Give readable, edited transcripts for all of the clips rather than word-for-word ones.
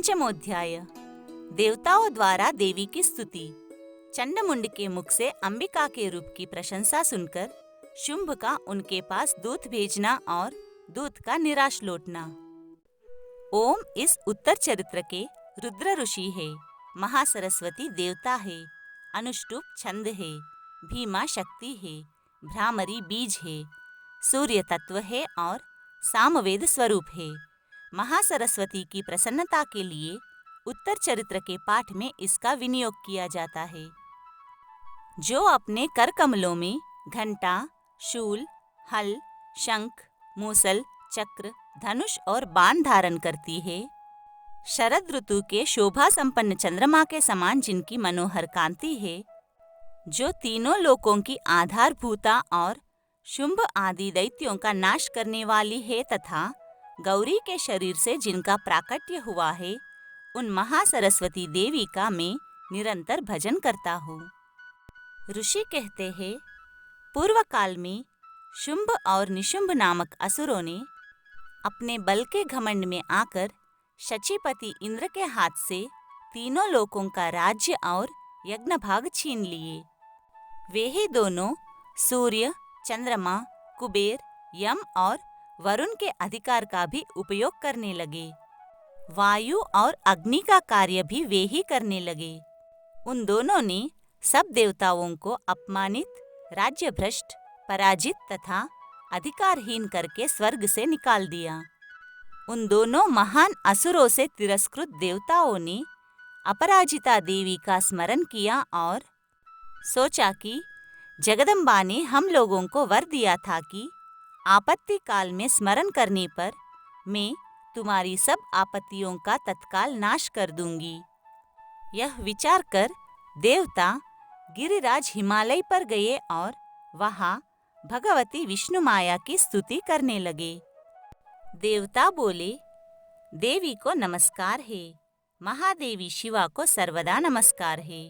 पंचमोध्याय। देवताओं द्वारा देवी की स्तुति। चंडमुंड के मुख से अंबिका के रूप की प्रशंसा सुनकर शुंभ का उनके पास दूत भेजना और दूत का निराश लौटना। ओम इस उत्तर चरित्र के रुद्र ऋषि है, महासरस्वती देवता है, अनुष्टुप छंद है, भीमा शक्ति है, भ्रामरी बीज है, सूर्य तत्व है और सामवेद स्वरूप है। महासरस्वती की प्रसन्नता के लिए उत्तर चरित्र के पाठ में इसका विनियोग किया जाता है। जो अपने कर कमलों में घंटा, शूल, हल, शंख, मूसल, चक्र, धनुष और बाण धारण करती है, शरद ऋतु के शोभा संपन्न चंद्रमा के समान जिनकी मनोहर कांति है, जो तीनों लोकों की आधारभूता और शुंभ आदि दैत्यों का नाश करने वाली है तथा गौरी के शरीर से जिनका प्राकट्य हुआ है, उन महासरस्वती देवी का मैं निरंतर भजन करता हूँ। ऋषि कहते हैं, पूर्व काल में शुंभ और निशुंभ नामक असुरों ने अपने बल के घमंड में आकर शचीपति इंद्र के हाथ से तीनों लोकों का राज्य और यज्ञ भाग छीन लिए। वे ही दोनों सूर्य, चंद्रमा, कुबेर, यम और वरुण के अधिकार का भी उपयोग करने लगे। वायु और अग्नि का कार्य भी वे ही करने लगे। उन दोनों ने सब देवताओं को अपमानित, राज्य भ्रष्ट, पराजित तथा अधिकारहीन करके स्वर्ग से निकाल दिया। उन दोनों महान असुरों से तिरस्कृत देवताओं ने अपराजिता देवी का स्मरण किया और सोचा कि जगदम्बा ने हम लोगों को वर दिया था कि आपत्ति काल में स्मरण करने पर मैं तुम्हारी सब आपत्तियों का तत्काल नाश कर दूंगी। यह विचार कर देवता गिरिराज हिमालय पर गए और वहां भगवती विष्णु माया की स्तुति करने लगे। देवता बोले, देवी को नमस्कार है, महादेवी शिवा को सर्वदा नमस्कार है,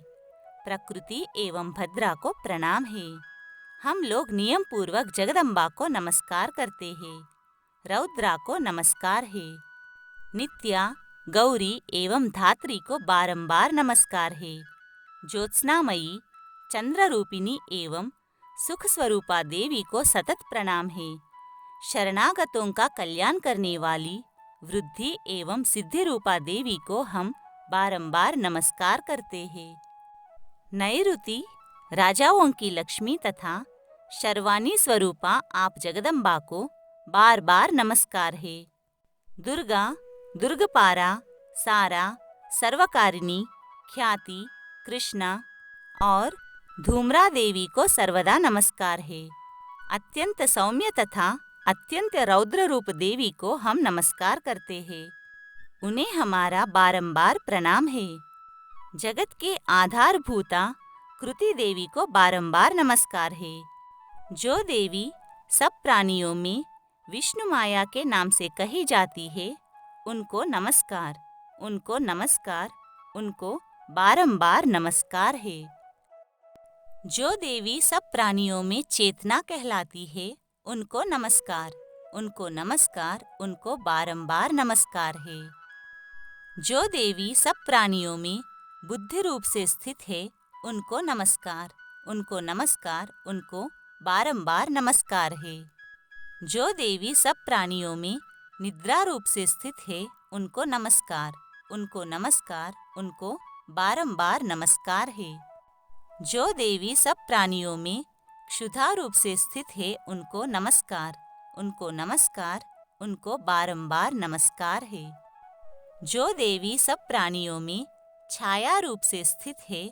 प्रकृति एवं भद्रा को प्रणाम है। हम लोग नियम पूर्वक जगदम्बा को नमस्कार करते हैं, रौद्रा को नमस्कार है, नित्या, गौरी एवं धात्री को बारंबार नमस्कार है, ज्योत्स्नामयी, चंद्र रूपिणी एवं सुख स्वरूपा देवी को सतत प्रणाम है, शरणागतों का कल्याण करने वाली वृद्धि एवं सिद्धि रूपा देवी को हम बारंबार नमस्कार करते हैं। नैऋति, राजाओं की लक्ष्मी तथा शर्वाणी स्वरूपा आप जगदम्बा को बार बार नमस्कार है। दुर्गा, दुर्गपारा, सारा, सर्वकारिणी, ख्याति, कृष्णा और धूम्रा देवी को सर्वदा नमस्कार है। अत्यंत सौम्य तथा अत्यंत रौद्र रूप देवी को हम नमस्कार करते हैं, उन्हें हमारा बारंबार प्रणाम है। जगत के आधारभूता कृति देवी को बारंबार नमस्कार है। जो देवी सब प्राणियों में विष्णु माया के नाम से कही जाती है, उनको नमस्कार, उनको नमस्कार, उनको बारंबार नमस्कार है। जो देवी सब प्राणियों में चेतना कहलाती है, उनको नमस्कार, उनको नमस्कार, उनको बारंबार नमस्कार है। जो देवी सब प्राणियों में बुद्धि रूप से स्थित है, उनको नमस्कार, उनको नमस्कार, उनको बारंबार नमस्कार है। जो देवी सब प्राणियों में निद्रा रूप से स्थित है, उनको नमस्कार, उनको नमस्कार, उनको बारंबार नमस्कार है। जो देवी सब प्राणियों में क्षुधा रूप से स्थित है, उनको नमस्कार, उनको नमस्कार, उनको बारंबार नमस्कार है। जो देवी सब प्राणियों में छाया रूप से स्थित है,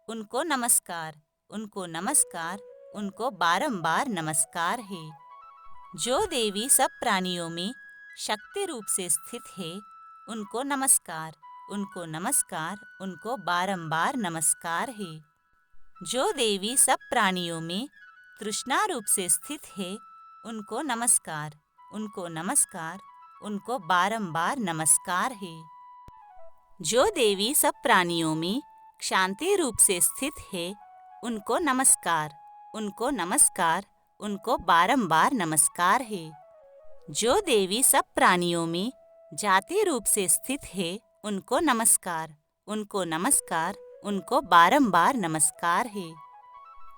उनको नमस्कार, उनको नमस्कार, उनको बारंबार नमस्कार है। जो देवी सब प्राणियों में शक्ति रूप से स्थित है, उनको नमस्कार, उनको नमस्कार, उनको बारंबार नमस्कार है। जो देवी सब प्राणियों में तृष्णा रूप से स्थित है, उनको नमस्कार, उनको नमस्कार, उनको बारंबार नमस्कार है। जो देवी सब प्राणियों में शांति रूप से स्थित है, उनको नमस्कार, उनको नमस्कार, उनको बारंबार नमस्कार है। जो देवी सब प्राणियों में जाति रूप से स्थित है, उनको नमस्कार, उनको नमस्कार, उनको बारंबार नमस्कार है।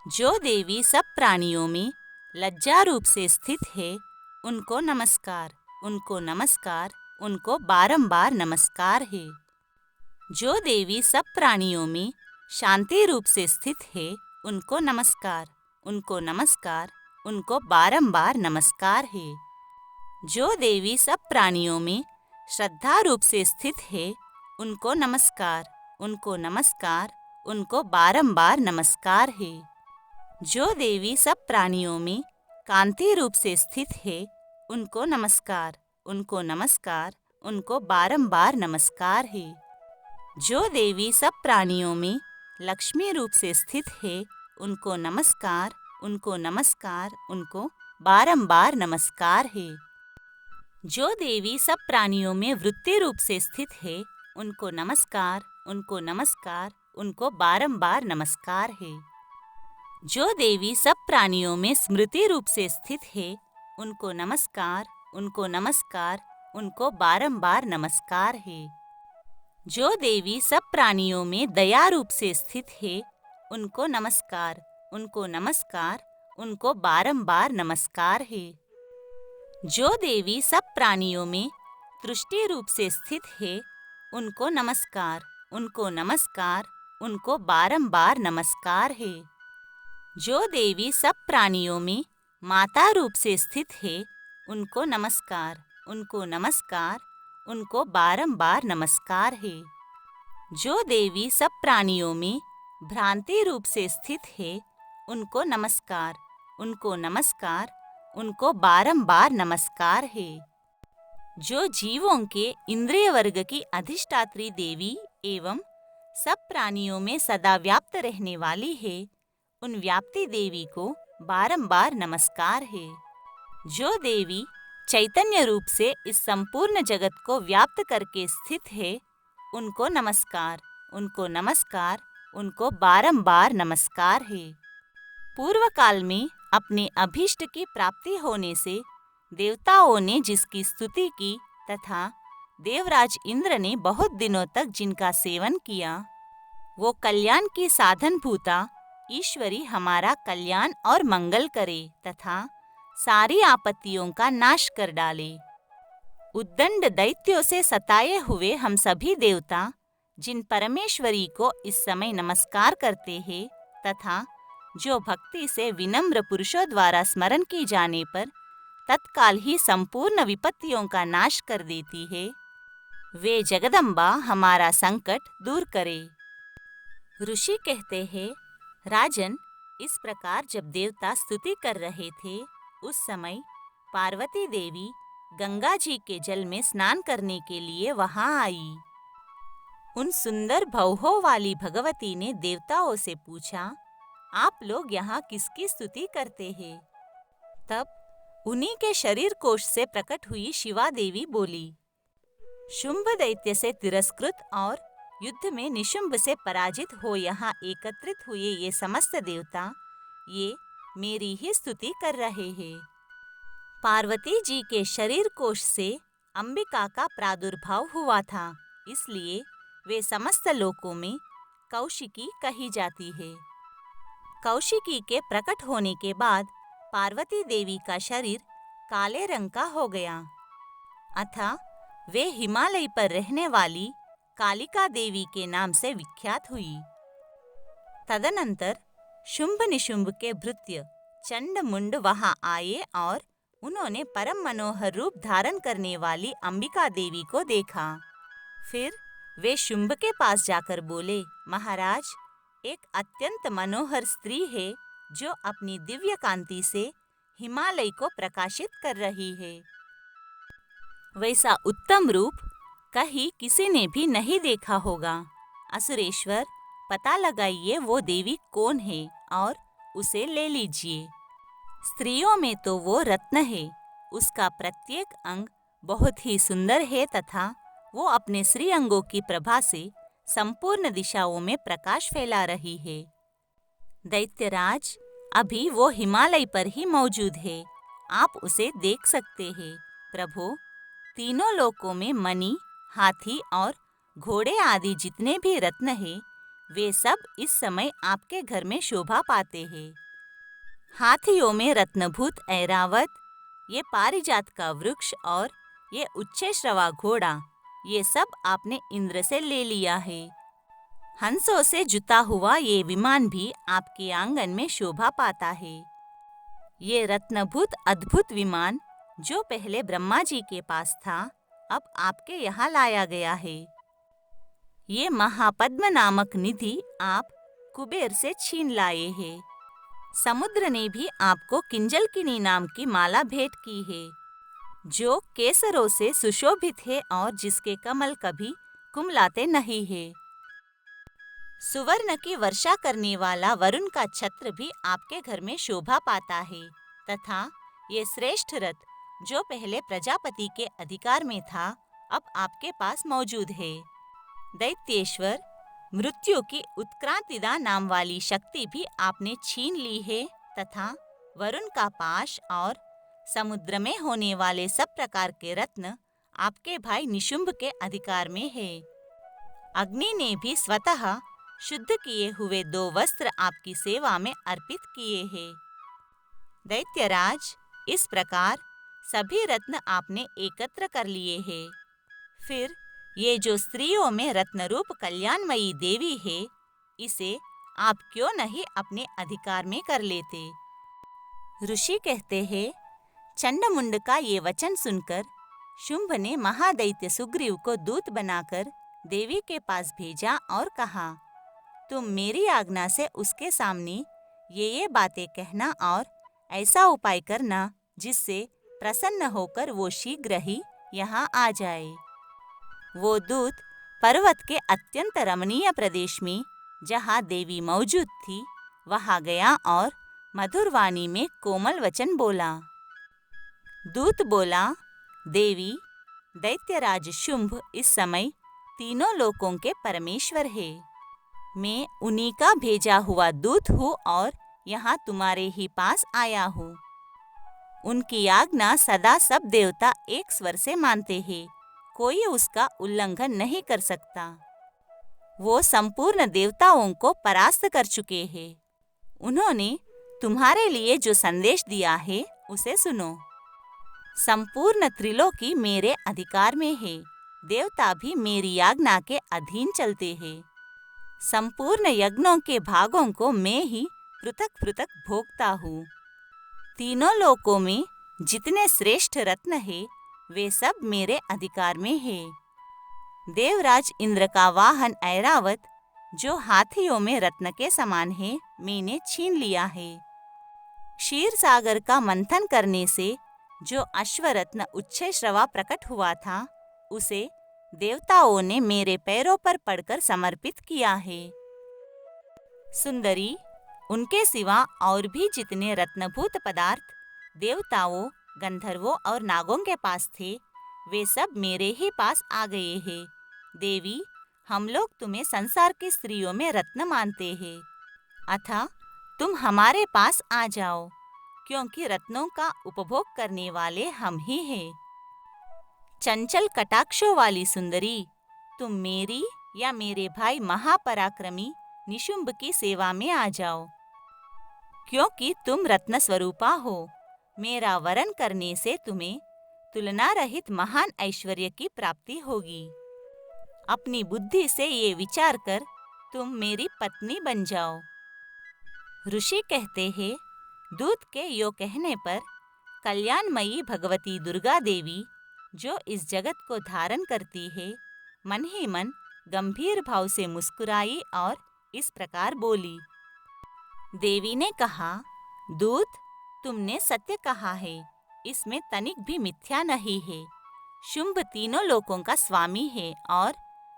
जो देवी सब प्राणियों में लज्जा रूप से स्थित है, उनको नमस्कार, उनको नमस्कार, उनको बारंबार नमस्कार है। जो देवी सब प्राणियों में शांति रूप से स्थित है, उनको नमस्कार, उनको नमस्कार, उनको बारंबार नमस्कार है। जो देवी सब प्राणियों में श्रद्धा रूप से स्थित है, उनको नमस्कार, उनको नमस्कार, उनको बारंबार नमस्कार है। जो देवी सब प्राणियों में कांति रूप से स्थित है, उनको नमस्कार, उनको नमस्कार, उनको बारंबार नमस्कार है। जो देवी सब प्राणियों में लक्ष्मी रूप से स्थित है, उनको नमस्कार, उनको नमस्कार, उनको बारंबार नमस्कार है। जो देवी सब प्राणियों में वृत्ति रूप से स्थित है, उनको नमस्कार, उनको नमस्कार, उनको बारंबार नमस्कार है। जो देवी सब प्राणियों में स्मृति रूप से स्थित है, उनको नमस्कार, उनको नमस्कार, उनको बारंबार नमस्कार है। जो देवी सब प्राणियों में दया रूप से स्थित है, उनको नमस्कार, उनको नमस्कार, उनको बारंबार नमस्कार है। जो देवी सब प्राणियों में तुष्टि रूप से स्थित है, उनको नमस्कार, उनको नमस्कार, उनको बारंबार नमस्कार है। जो देवी सब प्राणियों में माता रूप से स्थित है, उनको नमस्कार, उनको नमस्कार, उनको बारंबार नमस्कार है। जो देवी सब प्राणियों में भ्रांति रूप से स्थित है, उनको नमस्कार, उनको नमस्कार, उनको बारंबार नमस्कार है। जो जीवों के इंद्रिय वर्ग की अधिष्ठात्री देवी एवं सब प्राणियों में सदा व्याप्त रहने वाली है, उन व्याप्ति देवी को बारंबार नमस्कार है। जो देवी चैतन्य रूप से इस संपूर्ण जगत को व्याप्त करके स्थित है, उनको नमस्कार, उनको नमस्कार, उनको बारंबार नमस्कार है। पूर्व काल में अपने अभीष्ट की प्राप्ति होने से देवताओं ने जिसकी स्तुति की तथा देवराज इंद्र ने बहुत दिनों तक जिनका सेवन किया, वो कल्याण की साधन भूता ईश्वरी हमारा कल्याण और मंगल करे तथा सारी आपत्तियों का नाश कर डाले। उद्दंड दैत्यों से सताए हुए हम सभी देवता जिन परमेश्वरी को इस समय नमस्कार करते हैं तथा जो भक्ति से विनम्र पुरुषों द्वारा स्मरण की जाने पर तत्काल ही संपूर्ण विपत्तियों का नाश कर देती है, वे जगदम्बा हमारा संकट दूर करे। ऋषि कहते हैं, राजन, इस प्रकार जब देवता स्तुति कर रहे थे, उस समय पार्वती देवी गंगा जी के जल में स्नान करने के लिए वहां आई। उन सुंदर भौहों वाली भगवती ने देवताओं से पूछा, आप लोग यहाँ किसकी स्तुति करते हैं? तब उन्हीं के शरीर कोश से प्रकट हुई शिवा देवी बोली, शुंभ दैत्य से तिरस्कृत और युद्ध में निशुंभ से पराजित हो यहाँ एकत्रित हुए ये समस्त देवता, ये मेरी ही स्तुति कर रहे हैं। पार्वती जी के शरीर कोश से अंबिका का प्रादुर्भाव हुआ था, इसलिए वे समस्त लोकों में कौशिकी कही जाती है। कौशिकी के प्रकट होने के बाद पार्वती देवी का शरीर काले रंग का हो गया, अतः वे हिमालय पर रहने वाली कालिका देवी के नाम से विख्यात हुई। तदनंतर शुंभ निशुंभ के भृत्य चंड मुंड वहां आए और उन्होंने परम मनोहर रूप धारण करने वाली अंबिका देवी को देखा। फिर वे शुंभ के पास जाकर बोले, महाराज, एक अत्यंत मनोहर स्त्री है जो अपनी दिव्य कांति से हिमालय को प्रकाशित कर रही है। वैसा उत्तम रूप कहीं किसी ने भी नहीं देखा होगा। असुरेश्वर, पता लगाइए वो देवी कौन है और उसे ले लीजिए। स्त्रियों में तो वो रत्न है, उसका प्रत्येक अंग बहुत ही सुंदर है तथा वो अपने श्री अंगों की प्रभा से संपूर्ण दिशाओं में प्रकाश फैला रही है। दैत्यराज, अभी वो हिमालय पर ही मौजूद है, आप उसे देख सकते हैं। प्रभु, तीनों लोकों में मणि, हाथी और घोड़े आदि जितने भी रत्न हैं, वे सब इस समय आपके घर में शोभा पाते हैं। हाथियों में रत्नभूत ऐरावत, ये पारिजात का वृक्ष और ये उच्चैश्रवा घोड़ा, ये सब आपने इंद्र से ले लिया है। हंसों से जुता हुआ ये विमान भी आपके आंगन में शोभा पाता है। ये रत्नभूत अद्भुत विमान जो पहले ब्रह्मा जी के पास था, अब आपके यहाँ लाया गया है। ये महापद्म नामक निधि आप कुबेर से छीन लाए हैं। समुद्र ने भी आपको किंजलकिनी नाम की माला भेंट की है, जो केसरों से सुशोभित है और जिसके कमल कभी कुमलाते नहीं है। सुवर्ण की वर्षा करने वाला वरुण का छत्र भी आपके घर में शोभा पाता है, तथा ये श्रेष्ठ रथ जो पहले प्रजापति के अधिकार में था, अब आपके पास मौजूद है। दैत्येश्वर, मृत्यु की उत्क्रांतिदा नाम वाली शक्ति भी आपने छीन ली है, तथा वरुण का पाश और समुद्र में होने वाले सब प्रकार के रत्न आपके भाई निशुंभ के अधिकार में है। अग्नि ने भी स्वतः शुद्ध किए हुए 2 वस्त्र आपकी सेवा में अर्पित किए हैं। दैत्यराज, इस प्रकार सभी रत्न आपने एकत्र कर लिए हैं। फिर ये जो स्त्रियों में रत्नरूप कल्याणमयी देवी है, इसे आप क्यों नहीं अपने अधिकार में कर लेते? ऋषि कहते हैं, चंडमुंड का ये वचन सुनकर शुंभ ने महादैत्य सुग्रीव को दूत बनाकर देवी के पास भेजा और कहा, तुम मेरी आज्ञा से उसके सामने ये बातें कहना और ऐसा उपाय करना जिससे प्रसन्न होकर वो शीघ्र ही यहाँ आ जाए। वो दूत पर्वत के अत्यंत रमणीय प्रदेश में जहाँ देवी मौजूद थी, वहाँ गया और मधुर वाणी में कोमल वचन बोला। दूत बोला, देवी, दैत्यराज शुंभ इस समय तीनों लोकों के परमेश्वर है। मैं उन्हीं का भेजा हुआ दूत हूँ और यहाँ तुम्हारे ही पास आया हूँ। उनकी आज्ञा सदा सब देवता एक स्वर से मानते हैं, कोई उसका उल्लंघन नहीं कर सकता। वो संपूर्ण देवताओं को परास्त कर चुके हैं। उन्होंने तुम्हारे लिए जो संदेश दिया है, उसे सुनो। संपूर्ण त्रिलोकी मेरे अधिकार में है, देवता भी मेरी आज्ञा के अधीन चलते हैं। संपूर्ण यज्ञों के भागों को मैं ही पृथक पृथक भोगता हूँ। तीनों लोकों में जितने श्रेष्ठ रत्न हैं, वे सब मेरे अधिकार में है। देवराज इंद्र का वाहन ऐरावत, जो हाथियों में रत्न के समान है, मैंने छीन लिया है। क्षीर सागर का मंथन करने से जो अश्वरत्न उच्चैश्रवा प्रकट हुआ था, उसे देवताओं ने मेरे पैरों पर पड़कर समर्पित किया है। सुंदरी, उनके सिवा और भी जितने रत्नभूत पदार्थ देवताओं, गंधर्वों और नागों के पास थे, वे सब मेरे ही पास आ गए हैं। देवी, हम लोग तुम्हें संसार की स्त्रियों में रत्न मानते हैं, अतः तुम हमारे पास आ जाओ, क्योंकि रत्नों का उपभोग करने वाले हम ही हैं। चंचल कटाक्षों वाली सुंदरी, तुम मेरी या मेरे भाई महापराक्रमी निशुंभ की सेवा में आ जाओ, क्योंकि तुम रत्न स्वरूपा हो। मेरा वरण करने से तुम्हें तुलना रहित महान ऐश्वर्य की प्राप्ति होगी। अपनी बुद्धि से ये विचार कर तुम मेरी पत्नी बन जाओ। ऋषि कहते हैं, दूत के यो कहने पर कल्याणमयी भगवती दुर्गा देवी, जो इस जगत को धारण करती है, मन ही मन गंभीर भाव से मुस्कुराई और इस प्रकार बोली। देवी ने कहा, दूत, तुमने सत्य कहा है, इसमें तनिक भी मिथ्या नहीं है। शुंभ तीनों लोकों का स्वामी है और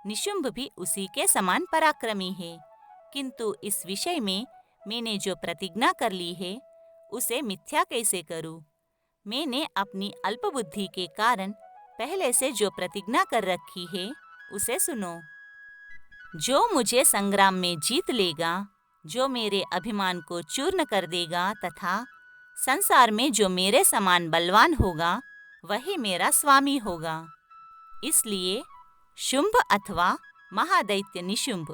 निशुंभ भी उसी के समान पराक्रमी है, किंतु इस विषय में मैंने जो प्रतिज्ञा कर ली है, उसे मिथ्या कैसे करूं? मैंने अपनी अल्पबुद्धि के कारण पहले से जो प्रतिज्ञा कर रखी है, उसे सुनो। जो मुझे संग्राम में जीत लेगा, जो मेरे अभिमान को चूर्ण कर देगा तथा संसार में जो मेरे समान बलवान होगा, वही मेरा स्वामी होगा। इसलिए शुंभ अथवा महादैत्य निशुंभ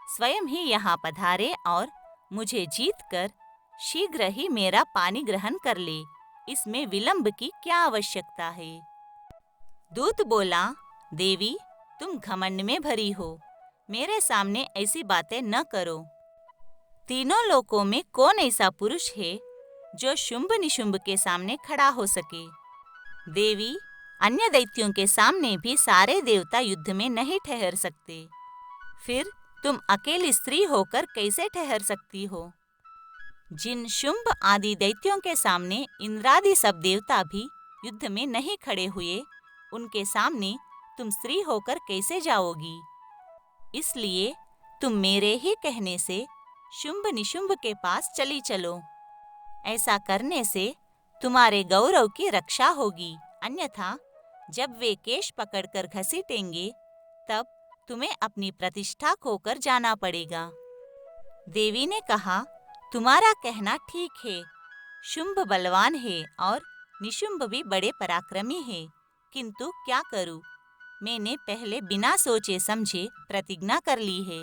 स्वयं ही यहाँ पधारे और मुझे जीतकर शीघ्र ही मेरा पानी ग्रहण कर ले। इसमें विलंब की क्या आवश्यकता है? दूत बोला, देवी, तुम घमंड में भरी हो, मेरे सामने ऐसी बातें न करो। तीनों लोकों में कौन ऐसा पुरुष है जो शुंभ निशुंभ के सामने खड़ा हो सके? देवी, अन्य दैत्यों के सामने भी सारे देवता युद्ध में नहीं ठहर सकते, फिर तुम अकेली स्त्री होकर कैसे ठहर सकती हो? जिन शुंभ आदि दैत्यों के सामने इंद्रादि सब देवता भी युद्ध में नहीं खड़े हुए, उनके सामने तुम स्त्री होकर कैसे जाओगी? इसलिए तुम मेरे ही कहने से शुंभ निशुंभ के पास चली चलो। ऐसा करने से तुम्हारे गौरव की रक्षा होगी, अन्यथा जब वे केश पकड़कर घसीटेंगे तब तुम्हें अपनी प्रतिष्ठा खोकर जाना पड़ेगा। देवी ने कहा, तुम्हारा कहना ठीक है, शुंभ बलवान है और निशुंभ भी बड़े पराक्रमी है, किंतु क्या करूं? मैंने पहले बिना सोचे समझे प्रतिज्ञा कर ली है।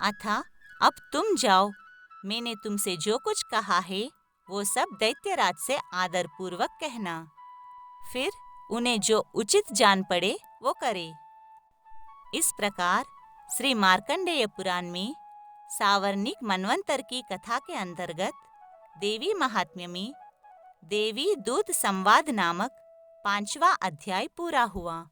अथा अब तुम जाओ, मैंने तुमसे जो कुछ कहा है वो सब दैत्यराज से आदर पूर्वक कहना, फिर उन्हें जो उचित जान पड़े वो करे। इस प्रकार श्री मार्कंडेय पुराण में सावर्णिक मनवंतर की कथा के अंतर्गत देवी महात्म्य में देवी दूत संवाद नामक 5वां अध्याय पूरा हुआ।